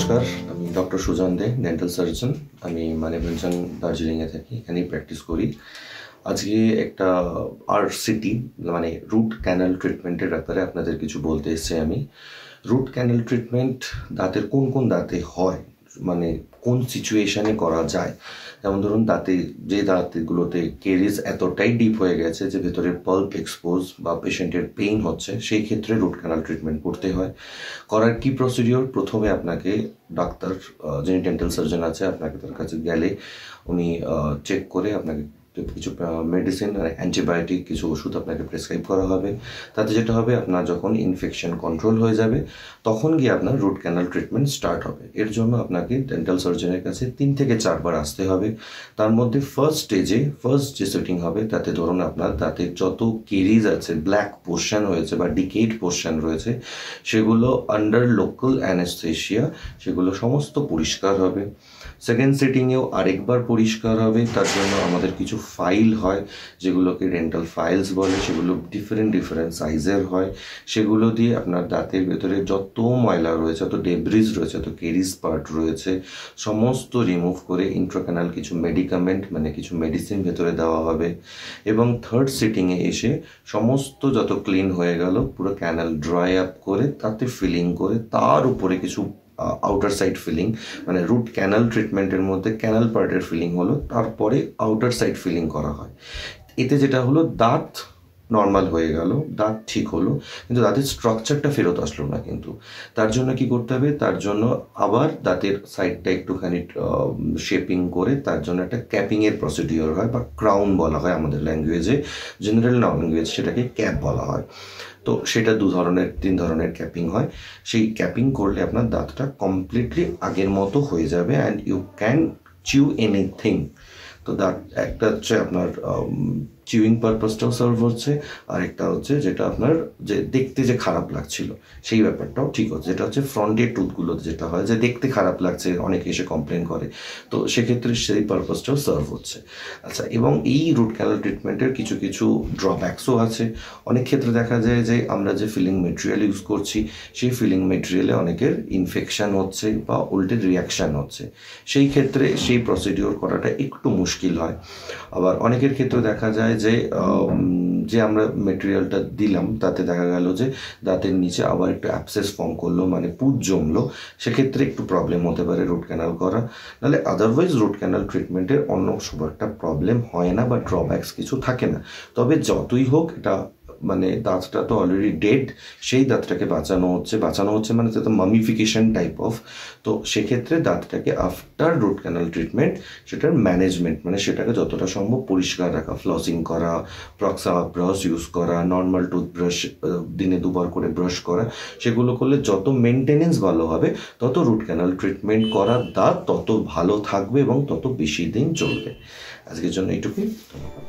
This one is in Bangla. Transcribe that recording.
নমস্কার, আমি ডক্টর সুজন দে, ডেন্টাল সার্জন। আমি মানেভঞ্জন দার্জিলিংয়ে থাকি, এখানেই প্র্যাকটিস করি। আজকে একটা RCT মানে রুট ক্যানাল ট্রিটমেন্টের ব্যাপারে আপনাদের কিছু বলতে এসেছি। আমি রুট ক্যানাল ট্রিটমেন্ট দাঁতের কোন কোন দাঁতে হয়, মানে কোন সিচুয়েশনে করা যায়। যেমন ধরুন যে দাঁতগুলোতে কেরিজ এতটাই ডিপ হয়ে গেছে যে ভেতরের পাল্প এক্সপোজ বা পেশেন্টের পেইন হচ্ছে, সেই ক্ষেত্রে রুট ক্যানাল ট্রিটমেন্ট করতে হয়। করার কি প্রসিডিওর? প্রথমে আপনাকে ডাক্তার, যিনি ডেন্টাল সার্জন আছে, আপনাকে তার কাছে গেলে উনি চেক করে আপনাকে কিছু মেডিসিন আর অ্যান্টিবায়োটিক কিছু ওষুধ আপনাকে প্রেসক্রাইব করা হবে। তাতে যেটা হবে, আপনার যখন ইনফেকশন কন্ট্রোল হয়ে যাবে তখন গিয়ে আপনার রুট ক্যানাল ট্রিটমেন্ট স্টার্ট হবে। এর জন্য আপনাকে ডেন্টাল সার্জনের কাছে 3 থেকে 4 বার আসতে হবে। তার মধ্যে ফার্স্ট যে সেটিং হবে, তাতে ধরুন আপনার দাঁতের যত কেরিজ আছে, ব্ল্যাক পোর্শন হয়েছে বা ডিকেড পোর্শন রয়েছে, সেগুলো আন্ডার লোকাল অ্যানেস্থেশিয়া সেগুলো সমস্ত পরিষ্কার হবে। সেকেন্ড সিটিংয়েও আরেকবার পরিষ্কার হবে। তার জন্য আমাদের কিছু ফাইল হয়, যেগুলোকে ডেন্টাল ফাইলস বলে, সেগুলো ডিফারেন্ট সাইজের হয়। সেগুলো দিয়ে আপনার দাঁতের ভেতরে যত ময়লা রয়েছে, যত ডেব্রিজ রয়েছে, যত কেরিজ পার্ট রয়েছে, সমস্ত রিমুভ করে ইন্ট্রাক্যানাল কিছু মেডিকামেন্ট মানে কিছু মেডিসিন ভেতরে দেওয়া হবে। এবং থার্ড সিটিংয়ে এসে সমস্ত যত ক্লিন হয়ে গেল, পুরো ক্যানাল ড্রাই আপ করে তাতে ফিলিং করে, তার উপরে কিছু আউটার সাইড ফিলিং, মানে রুট ক্যানাল ট্রিটমেন্টের মধ্যে ক্যানাল পার্টের ফিলিং হলো, তারপরে আউটার সাইড ফিলিং করা হয়। এতে যেটা হলো, দাঁত নর্মাল হয়ে গেল, দাঁত ঠিক হলো, কিন্তু দাঁতের স্ট্রাকচারটা ফেরত আসলো না। কিন্তু তার জন্য কি করতে হবে? তার জন্য আবার দাঁতের সাইডটা একটুখানি শেপিং করে তার জন্য একটা ক্যাপিংয়ের প্রসিডিওর হয়, বা ক্রাউন বলা হয় আমাদের ল্যাঙ্গুয়েজে। জেনারেল ল্যাঙ্গুয়েজ সেটাকে ক্যাপ বলা হয়। তো সেটা 3 ধরনের ক্যাপিং হয়। সেই ক্যাপিং করলে আপনার দাঁতটা কমপ্লিটলি আগের মতো হয়ে যাবে, and you can chew anything. তো দাঁত একটা হচ্ছে আপনার চিউইং পারপাসটাও সার্ভ হচ্ছে, আর একটা হচ্ছে যেটা আপনার যে দেখতে যে খারাপ লাগছিল সেই ব্যাপারটাও ঠিক হচ্ছে। যেটা হচ্ছে ফ্রন্টের টুথগুলোতে যেটা হয় যে দেখতে খারাপ লাগছে, অনেকে এসে কমপ্লেন করে, তো সেক্ষেত্রে সেই পারপাসটাও সার্ভ হচ্ছে। আচ্ছা, এবং এই রুট ক্যানাল ট্রিটমেন্টের কিছু কিছু ড্রব্যাকসও আছে। অনেক ক্ষেত্রে দেখা যায় যে আমরা যে ফিলিং মেটেরিয়াল ইউজ করছি, সেই ফিলিং মেটেরিয়ালে অনেকের ইনফেকশান হচ্ছে বা উল্টে রিয়াকশান হচ্ছে। সেই ক্ষেত্রে সেই প্রসিডিওর করাটা একটু মুশকিল হয়। আবার অনেকের ক্ষেত্রে দেখা যায় যে আমরা মেটেরিয়ালটা দিলাম, তাতে দেখা গেল যে দাঁতের নিচে আবার একটু অ্যাবসেস ফর্ম করলো, মানে পুঁজ জমলো। সেক্ষেত্রে একটু প্রবলেম হতে পারে রুট ক্যানাল করা। নাহলে আদারওয়াইজ রুট ক্যানাল ট্রিটমেন্টের অন্য খুব একটা প্রবলেম হয় না বা ড্রব্যাকস কিছু থাকে না। তবে যতই হোক, এটা মানে দাঁতটা তো অলরেডি ডেড, সেই দাঁতটাকে বাঁচানো হচ্ছে মানে সেটা মামিফিকেশন টাইপ অফ। তো সেক্ষেত্রে দাঁতটাকে আফটার রুট ক্যানাল ট্রিটমেন্ট সেটার ম্যানেজমেন্ট, মানে সেটাকে যতটা সম্ভব পরিষ্কার রাখা, ফ্লসিং করা, প্রক্সা ব্রাশ ইউজ করা, নর্মাল টুথব্রাশ দিনে 2 বার করে ব্রাশ করা, সেগুলো করলে যত মেনটেনেন্স ভালো হবে, তত রুট ক্যানাল ট্রিটমেন্ট করা দাঁত তত ভালো থাকবে এবং তত বেশি দিন চলবে। আজকের জন্য এইটুকুই। ধন্যবাদ।